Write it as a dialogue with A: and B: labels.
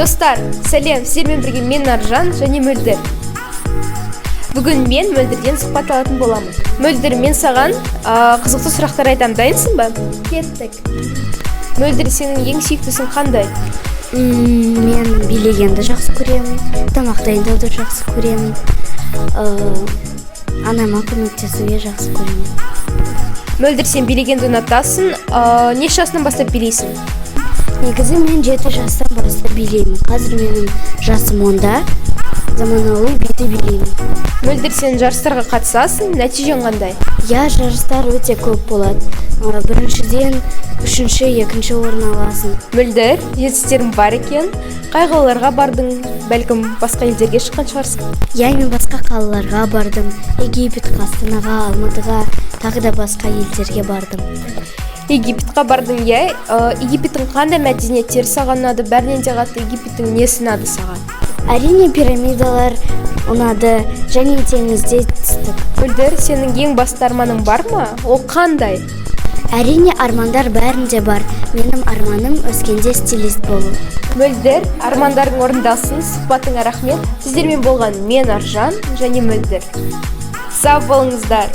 A: Достар, сәлем, сіздермен бірге мен Аржан және Мөлдір. Бүгін мен Мөлдірден сұхбат алатын боламын. Мөлдір, мен саған қызықты сұрақтар айтам, дайынсың ба? Кеттік. Мөлдір, сенің ең сүйіктісің қандай?
B: Мен билегенді жақсы көремін, тамақ дайындауды жақсы көремін, анама көмектесуге жақсы көремін.
A: Мөлдір, сен билегенді ұнатасың, не жасынан бастап билейсің?
B: Негізі мен 7 жастан бастап билеймін. Қазір менің жасым 10-да, заманауи биді билеймін.
A: Мөлдір, сен жарыстарға қатысасың, нәтижең қандай?
B: Я, жарыстар өте көп болады. Біріншіден, үшінші, екінші орын аласың.
A: Мөлдір, жетістіктерің бар екен, қай қалаларға бардың, бәлкім басқа елдерге шыққан шығарсың?
B: Я, мен басқа қалаларға бардым. Египет, Астанаға, Алматыға, тағы да басқа елдерге бардым.
A: Египетқа бардың, я? Египеттің қандай мәдениеттері саған ұнады? Бәрінен де қатты Египеттің несі ұнады саған?
B: Әрине, пирамидалар ұнады, және теңізде түстік.
A: Мөлдір, сенің ең басты арманың бар ма? Ол қандай?
B: Әрине, армандар бәрінде бар. Менің арманым өскенде стилист болу.
A: Мөлдір, армандарың орындалсын, сұхбатыңа рахмет. Сіздермен болған мен Аржан және Мөлдір. Сау болыңыздар.